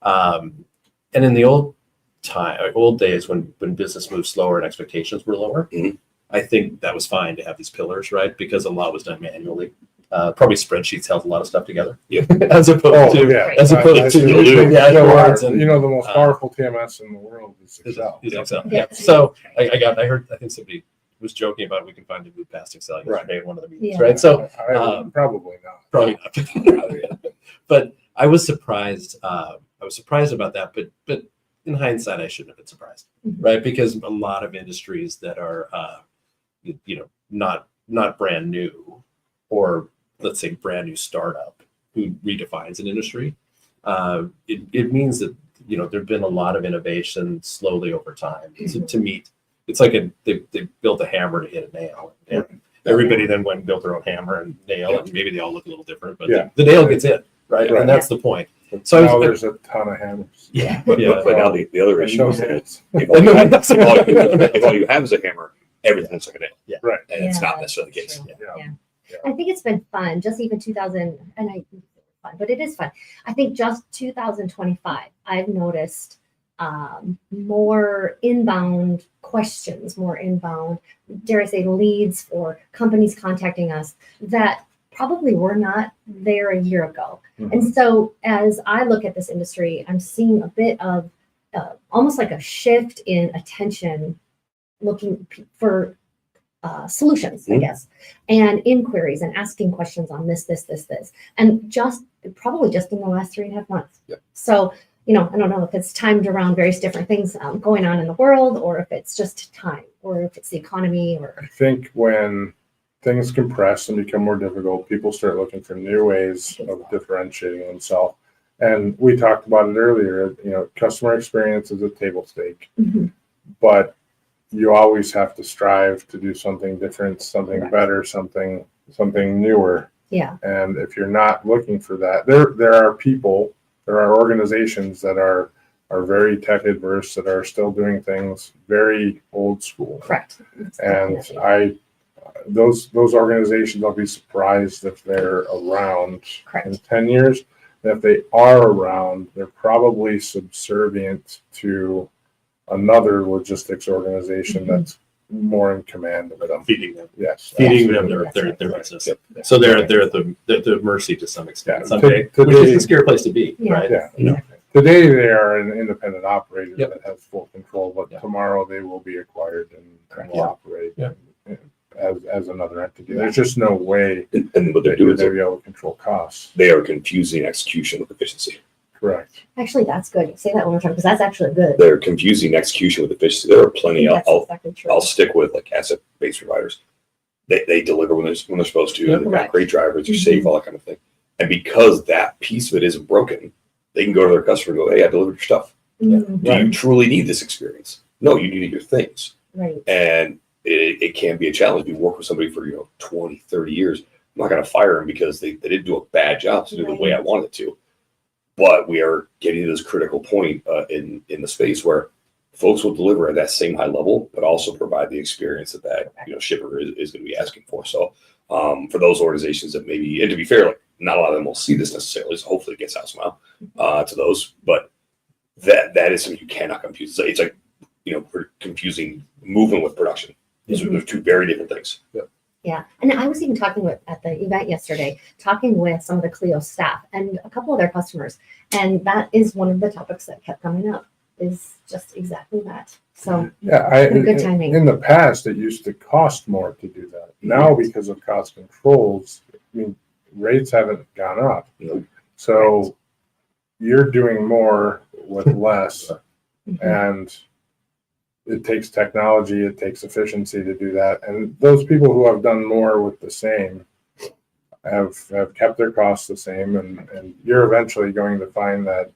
And in the old days when business moved slower and expectations were lower, I think that was fine to have these pillars, right? Because a lot was done manually. Probably spreadsheets held a lot of stuff together, as opposed to dashboards. And the most powerful TMS in the world is Excel. Yeah. So I heard, I think somebody was joking about we can find a move past Excel yesterday in one of the meetings, right? So probably not. Probably not. But I was surprised. I was surprised about that, but in hindsight, I shouldn't have been surprised, right? Because a lot of industries that are, not brand new, or let's say brand new startup who redefines an industry, it means that there've been a lot of innovation slowly over time to meet. It's like they built a hammer to hit a nail, and everybody then went and built their own hammer and nail, and maybe they all look a little different, but the nail gets in, right? And that's the point. So now there's a ton of hammers. But now the other issue is that if all you have is a hammer, everything's like a nail. Right. And it's not necessarily the case. Yeah. I think it's been fun, just even 2000, and but it is fun. I think just 2025, I've noticed more inbound questions, more inbound, dare I say, leads for companies contacting us that probably were not there a year ago. And so as I look at this industry, I'm seeing a bit of almost like a shift in attention, looking for solutions, I guess, and inquiries and asking questions on this, and probably just in the last 3.5 months. So, I don't know if it's timed around various different things going on in the world, or if it's just time, or if it's the economy, or. I think when things compress and become more difficult, people start looking for new ways of differentiating themselves. And we talked about it earlier, customer experience is a table stake, but you always have to strive to do something different, something better, something newer. Yeah. And if you're not looking for that, there are organizations that are very tech adverse, that are still doing things very old school. Correct. And those organizations, I'll be surprised if they're around in 10 years. And if they are around, they're probably subservient to another logistics organization that's more in command of them. Feeding them. Yes. Feeding them their business. So they're at the mercy to some extent. Today, which is a scary place to be, right? Yeah. Today they are an independent operator that has full control, but tomorrow they will be acquired and will operate as another entity. There's just no way and what they're doing is they'll be able to control costs. They are confusing execution with efficiency. Correct. Actually, that's good. Say that one more time, because that's actually good. They're confusing execution with efficiency. There are plenty. I'll stick with like asset-based providers. They deliver when they're supposed to. They've got great drivers. They're safe, all that kind of thing. And because that piece of it isn't broken, they can go to their customer and go, "Hey, I delivered your stuff. Do you truly need this experience? No, you need your things." Right. And it can be a challenge. You work with somebody for 20, 30 years. I'm not going to fire them because they didn't do a bad job to do the way I wanted to. But we are getting to this critical point in the space where folks will deliver at that same high level, but also provide the experience that shipper is going to be asking for. So for those organizations that maybe, and to be fair, like not a lot of them will see this necessarily, so hopefully it gets out somehow to those. But that is something you cannot confuse. It's like confusing movement with production. These are two very different things. Yeah, and I was even talking at the event yesterday, talking with some of the Cleo staff and a couple of their customers, and that is one of the topics that kept coming up, is just exactly that. So good timing. In the past, it used to cost more to do that. Now, because of cost controls, rates haven't gone up. So you're doing more with less, and it takes technology, it takes efficiency to do that. And those people who have done more with the same have kept their costs the same. And you're eventually going to find that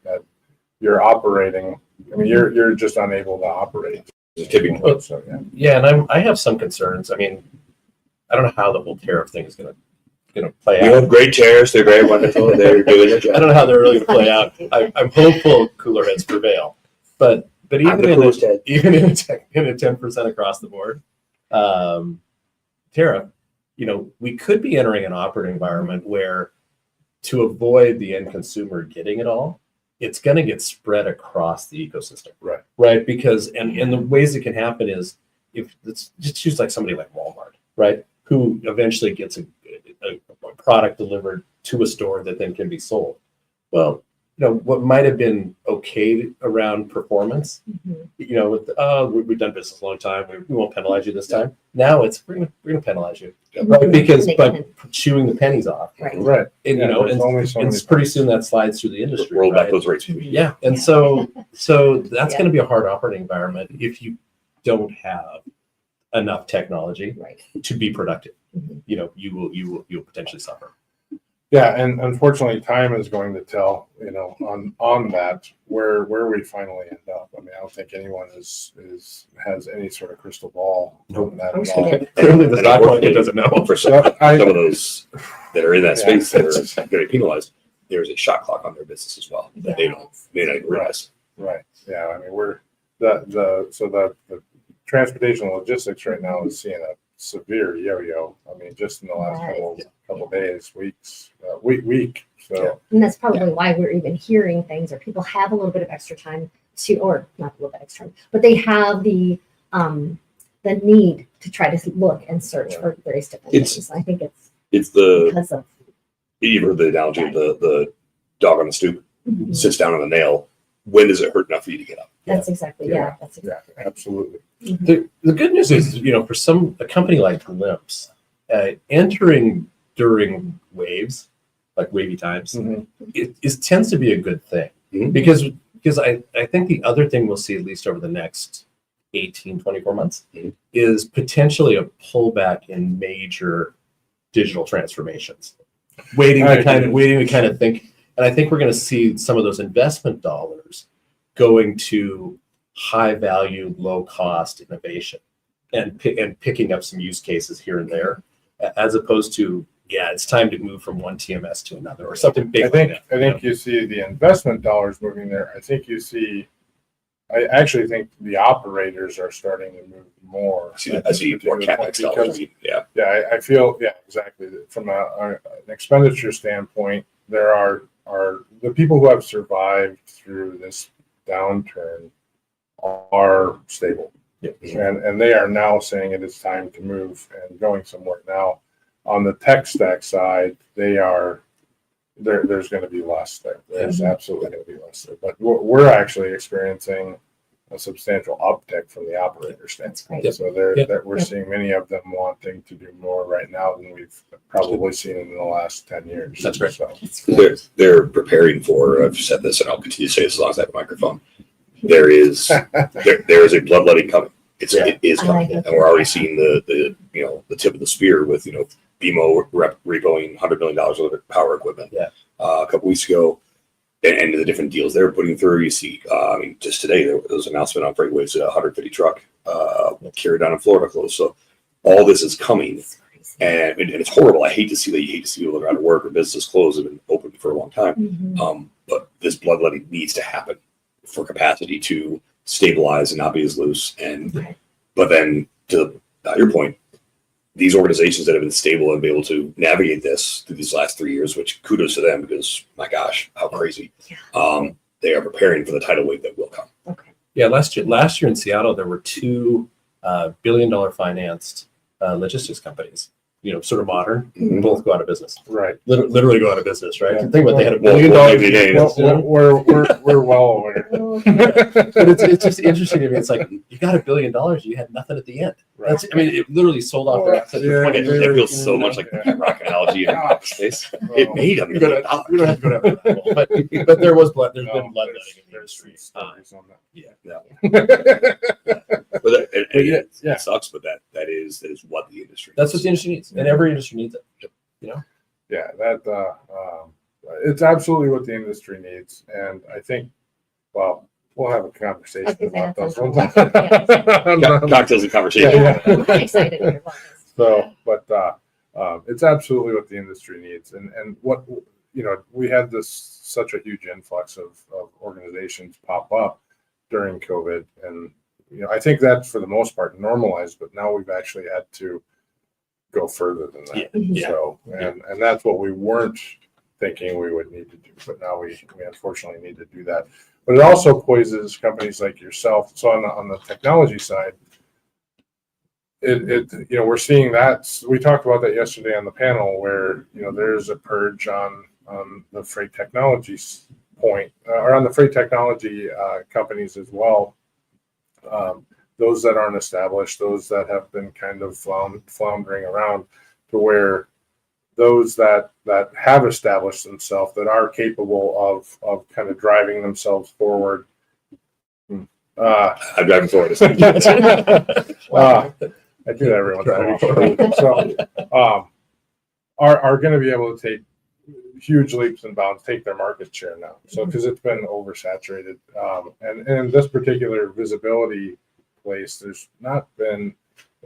you're operating. I mean, you're just unable to operate. So, and I have some concerns. I mean, I don't know how the whole tariff thing is going to play out. We have great tariffs. They're very wonderful. They're doing their job. I don't know how they're really going to play out. I'm hopeful cooler heads prevail. But even in a 10% across the board tariff, we could be entering an operating environment where, to avoid the end consumer getting it all, it's going to get spread across the ecosystem. Right. Because, and the ways it can happen is, if let's just choose like somebody like Walmart, right, who eventually gets a product delivered to a store that then can be sold. Well, what might have been okay around performance, we've done business a long time, we won't penalize you this time. Now it's we're gonna penalize you, right? Because by chewing the pennies off, right? And and pretty soon that slides through the industry. Roll back those rates. Yeah, and so that's going to be a hard operating environment if you don't have enough technology to be productive. You will potentially suffer. Yeah, and unfortunately, time is going to tell. On that where we finally end up. I mean, I don't think anyone has any sort of crystal ball on that at all. Clearly, the stock market doesn't know. For some of those that are in that space that are getting penalized, there's a shot clock on their business as well that they may not even realize. Right. Yeah. I mean, we're the transportation logistics right now is seeing a severe yo-yo. I mean, just in the last couple of days, week. So, and that's probably why we're even hearing things, or people have a little bit of extra time or not a little bit extra time, but they have the need to try to look and search for various different things. I think it's because of, you've heard the analogy of the dog on the stoop sits down on the nail. When does it hurt enough for you to get up? That's exactly right. Absolutely. The good news is, for a company like Glympse, entering during waves, like wavy times, it tends to be a good thing. Because I think the other thing we'll see, at least over the next 18, 24 months, is potentially a pullback in major digital transformations. Waiting to kind of think. And I think we're going to see some of those investment dollars going to high value, low cost innovation and picking up some use cases here and there, as opposed to, it's time to move from one TMS to another or something big. I think you see the investment dollars moving there. I actually think the operators are starting to move more. I see more CapEx dollars. I feel exactly. From an expenditure standpoint, there are the people who have survived through this downturn are stable, and they are now saying it is time to move and going somewhere. Now, on the tech stack side, there's going to be less there. There's absolutely going to be less there, but we're actually experiencing a substantial uptick from the operator standpoint. So we're seeing many of them wanting to do more right now than we've probably seen in the last 10 years. That's right. So they're preparing for, I've said this and I'll continue to say this as long as I have a microphone. There is a bloodletting coming. It is coming. And we're already seeing the tip of the spear with, BMO repoing $100 million worth of power equipment a couple weeks ago. And the different deals they're putting through, you see, just today there was an announcement on FreightWaves, a 150 truck Carry down in Florida closed. So all this is coming, and it's horrible. I hate to see that. You hate to see people that are out of work or businesses closed have been open for a long time. Mm-hmm. But this bloodletting needs to happen for capacity to stabilize and not be as loose. And but then to your point, these organizations that have been stable and be able to navigate this through these last 3 years, which kudos to them, because my gosh, how crazy. They are preparing for the tidal wave that will come. Okay. Yeah, last year in Seattle, there were two $1 billion financed logistics companies. Sort of modern, both go out of business. Right. Literally go out of business, right? Yeah. Think about they had $1 Well, billion. We're well aware. But it's just interesting to me. It's like you got $1 billion, you had nothing at the end. Right. It literally sold off their assets. It feels so much like the rock analogy in space. It made $1 million. We don't have to go down that level, but there was blood. There's been blood in the industry. Stories on that. But Yeah. it sucks, but that is what the industry. That's what the industry needs, and every industry needs it. Yeah, that it's absolutely what the industry needs, and I think, well, we'll have a conversation Okay, about that's those awesome. ones. Cocktails and conversation. Yeah. I'm excited to hear about this. So, but it's absolutely what the industry needs, and what we had such a huge influx of organizations pop up during COVID, and I think that's for the most part normalized, but now we've actually had to go further than that. Yeah. So, and that's what we weren't thinking we would need to do, but now we unfortunately need to do that. But it also poises companies like yourself. So on the technology side, we're seeing that. We talked about that yesterday on the panel, where there's a purge on the freight technology point, or on the freight technology companies as well. Those that aren't established, those that have been kind of floundering around, to where those that have established themselves, that are capable of kind of driving themselves forward. I'm driving forward. I do that every once in a while. So are going to be able to take huge leaps and bounds, take their market share now. So because it's been oversaturated, and in this particular visibility place, there's not been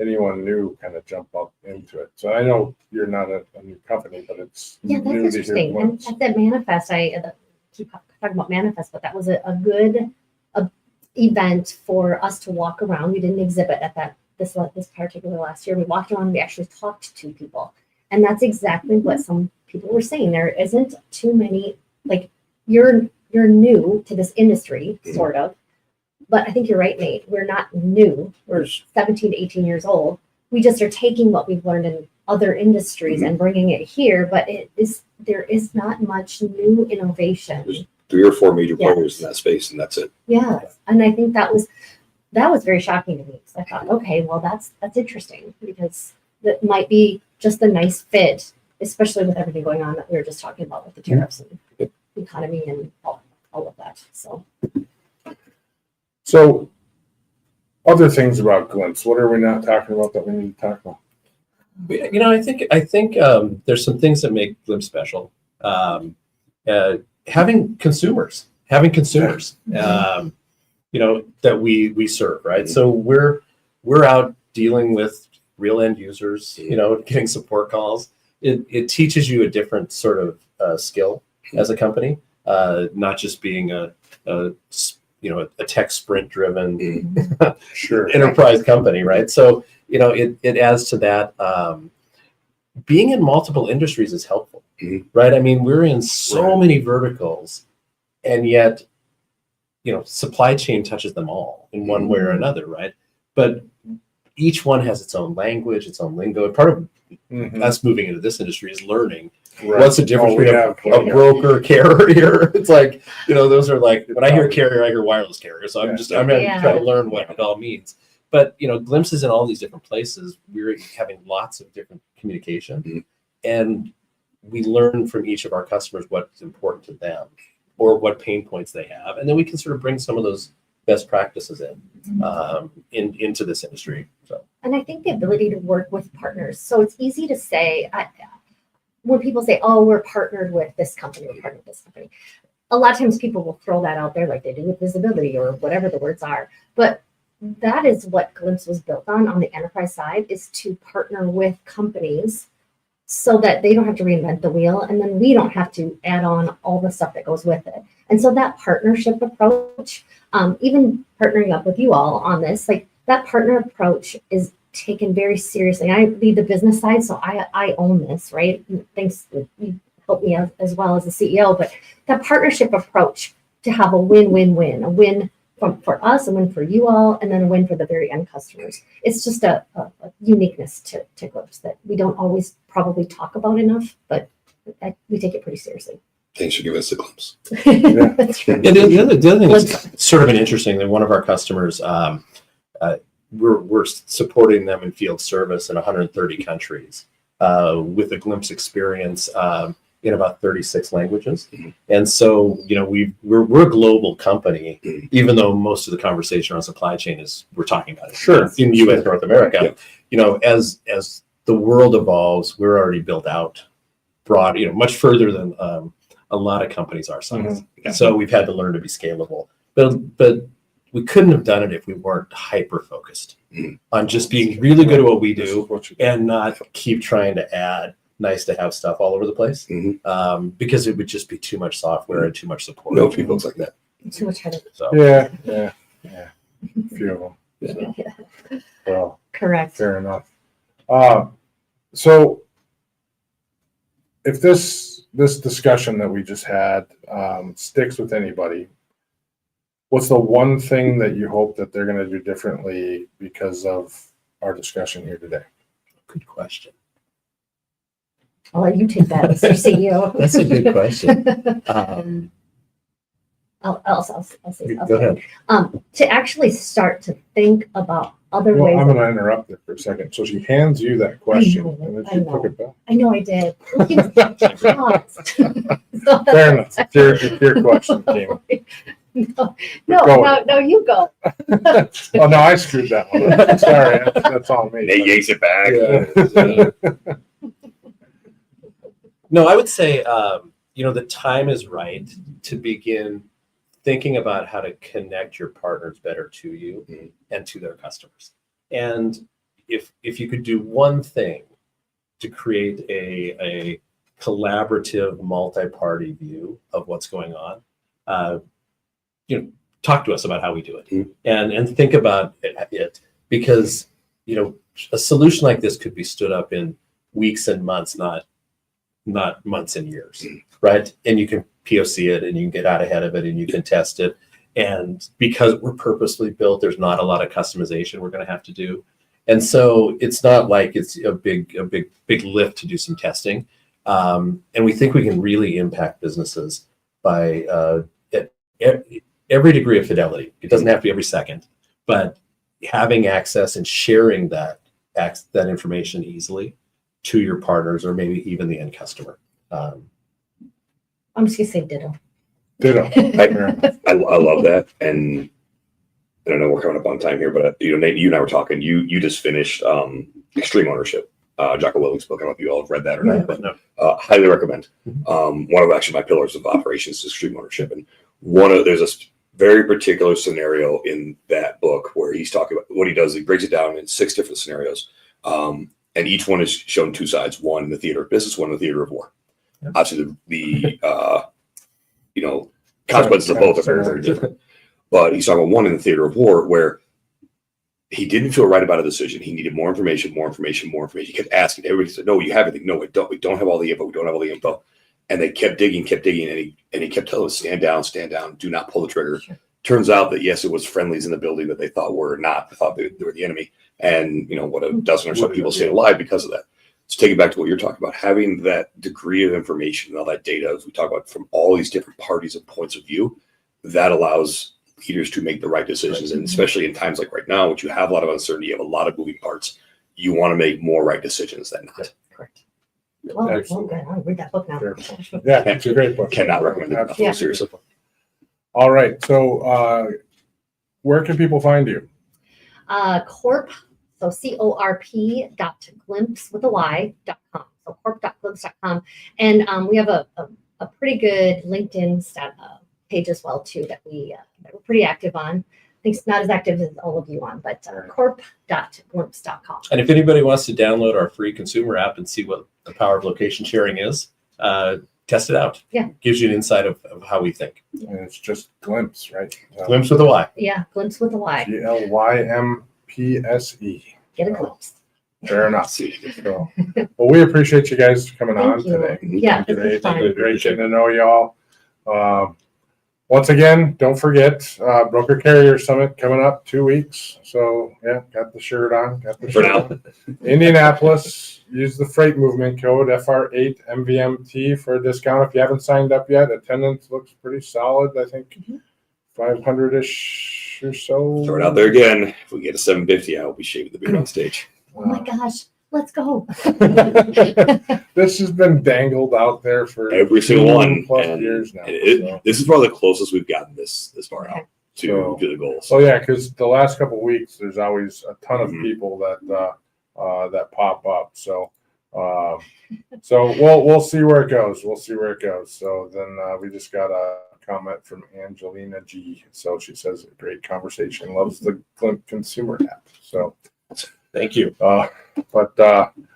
anyone new kind of jump up into it. So I know you're not a new company, but it's That's new to hear interesting. And what's- at that manifest, I keep talking about manifest, but that was a good event for us to walk around. We didn't exhibit at this particular last year. We walked around. We actually talked to people, and that's exactly what some people were saying. There isn't too many, like, you're new to this industry, sort of. But I think you're right, Nate. We're not new. We're 17 to 18 years old. We just are taking what we've learned in other industries and bringing it here. But there is not much new innovation. There's 3 or 4 major players in that space, and that's it. Yeah, and I think that was very shocking to me. So I thought, okay, well, that's interesting, because that might be just a nice fit, especially with everything going on that we were just talking about with the tariffs and the economy and all of that. So other things about Glympse, what are we not talking about that we need to talk about? I think there's some things that make Glympse special. Having consumers, that we serve, right? So we're out dealing with real end users, getting support calls. It teaches you a different sort of skill as a company, not just being a tech sprint driven enterprise company, right? So it adds to that. Being in multiple industries is helpful, right? I mean, we're in so many verticals, and yet supply chain touches them all in one way or another, right? But each one has its own language, its own lingo. And part of us moving into this industry is learning what's the difference between a broker, carrier. It's like, those are like, when I hear carrier, I hear wireless carrier. So I'm trying to learn what it all means. But, glimpses in all these different places, we're having lots of different communication, and we learn from each of our customers what's important to them or what pain points they have. And then we can sort of bring some of those best practices into this industry. So. And I think the ability to work with partners. So it's easy to say, when people say, oh, we're partnered with this company, we're partnered with this company. A lot of times people will throw that out there like they do with visibility or whatever the words are. But that is what Glympse was built on the enterprise side, is to partner with companies so that they don't have to reinvent the wheel, and then we don't have to add on all the stuff that goes with it. And so that partnership approach, even partnering up with you all on this, like that partner approach is taken very seriously. I lead the business side, so I own this, right? Thanks, you help me as well as the CEO, but that partnership approach to have a win-win-win, a win for us, a win for you all, and then a win for the very end customers. It's just a uniqueness to Glympse that we don't always probably talk about enough, but we take it pretty seriously. Thanks for giving us a glimpse. That's right. Yeah, the other thing is sort of an interesting that one of our customers, we're supporting them in field service in 130 countries with a Glympse experience in about 36 languages. Mm-hmm. And so, we're a global company, even though most of the conversation on supply chain is we're talking about it in U.S. North America. Yeah. As the world evolves, we're already built out broad, much further than a lot of companies our size. Mm-hmm. Yeah. So we've had to learn to be scalable, but we couldn't have done it if we weren't hyper focused on just being really good at what we do and not keep trying to add nice to have stuff all over the place, because it would just be too much software and too much support. No, few folks like that. Too much headache. So Yeah. A few of them. So, Yeah. well, Correct. fair enough. So if this discussion that we just had sticks with anybody, what's the one thing that you hope that they're going to do differently because of our discussion here today? good question. I'll let you take that, Mr. CEO. That's a good question. I'll say. Go ahead. To actually start to think about other Well, ways. I'm going to interrupt it for a second. So she hands you that question, and then I she know. took it back. I know I did. So Fair enough. It's your question, Cami. No, you go. Oh, no, I screwed that one up. Sorry, that's on me. Nate yanks it back. No, I would say, the time is right to begin thinking about how to connect your partners better to you and to their customers. And if you could do one thing to create a collaborative, multi-party view of what's going on, talk to us about how we do it and think about it, because, a solution like this could be stood up in weeks and months, not months and years, right? And you can POC it and you can get out ahead of it and you can test it. And because we're purposely built, there's not a lot of customization we're going to have to do. And so it's not like it's a big lift to do some testing. And we think we can really impact businesses by every degree of fidelity. It doesn't have to be every second, but having access and sharing that information easily to your partners or maybe even the end customer. I'm just gonna say ditto. Ditto. I love that, and I don't know, we're coming up on time here, but Nate, you and I were talking. You just finished Extreme Ownership, Jocko Willink's book. I don't know if you all have read that or not, but highly recommend. One of actually my pillars of operations is Extreme Ownership, and there's a very particular scenario in that book where he's talking about what he does. He breaks it down in 6 different scenarios, and each one is shown 2 sides: one in the theater of business, one in the theater of war. Obviously, the consequences of both are very, very different. But he's talking about one in the theater of war where he didn't feel right about a decision. He needed more information. He kept asking. Everybody said, "No, you have everything." "No, we don't. We don't have all the info. And they kept digging, and he kept telling us, stand down, do not pull the trigger. Sure. Turns out that, yes, it was friendlies in the building that they thought were not. They thought they were the enemy. And, what a dozen or so people stayed alive because of that. So take it back to what you're talking about, having that degree of information and all that data, as we talk about, from all these different parties and points of view, that allows leaders to make the right decisions. And especially in times like right now, which you have a lot of uncertainty, you have a lot of moving parts, you want to make more right decisions than not. Correct. Oh, good. I'll read that book now. Yeah, it's a great book. Cannot recommend it enough. Yeah. Seriously. All right. So where can people find you? Corp, so corp.glimpse with a y.com. So corp.glimpse.com. And we have a pretty good LinkedIn page as well too that we're pretty active on. It's not as active as all of you on, but corp.glympse.com. And if anybody wants to download our free consumer app and see what the power of location sharing is, test it out. Yeah. Gives you an insight of how we think. And it's just Glympse, right? Glimpse with a Y. Yeah, Glympse with a Y. GLYMPSE. Get a glimpse. Fair enough. So, well, we appreciate you guys coming on Thank you. today. Yeah, this Today, is fun. great getting to know y'all. Once again, don't forget Broker Carrier Summit coming up 2 weeks. So yeah, got the shirt on. Got the For shirt now. on. Indianapolis. Use the freight movement code FR8 MVMT for a discount. If you haven't signed up yet, attendance looks pretty solid. I think 500-ish or so. Throw it out there again. If we get a 750, I will be shaving the beard on stage. Oh my gosh, let's go. This has been dangled out there for Every single one. 2+ And years now. so. This is probably the closest we've gotten this far out So- to the goals. So yeah, because the last couple of weeks, there's always a ton of Mhm. people that pop up. So we'll see where it goes. We'll see where it goes. So then we just got a comment from Angelina G. So she says, great conversation. Loves the Glympse consumer app. So Thank you. all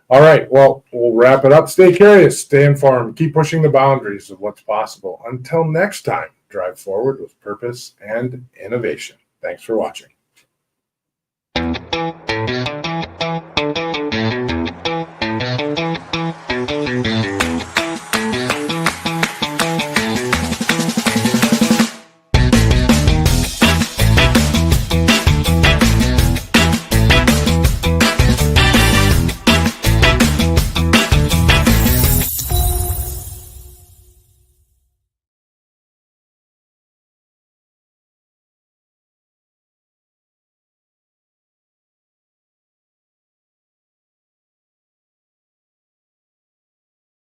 right. Well, we'll wrap it up. Stay curious, stay informed, keep pushing the boundaries of what's possible. Until next time, drive forward with purpose and innovation. Thanks for watching.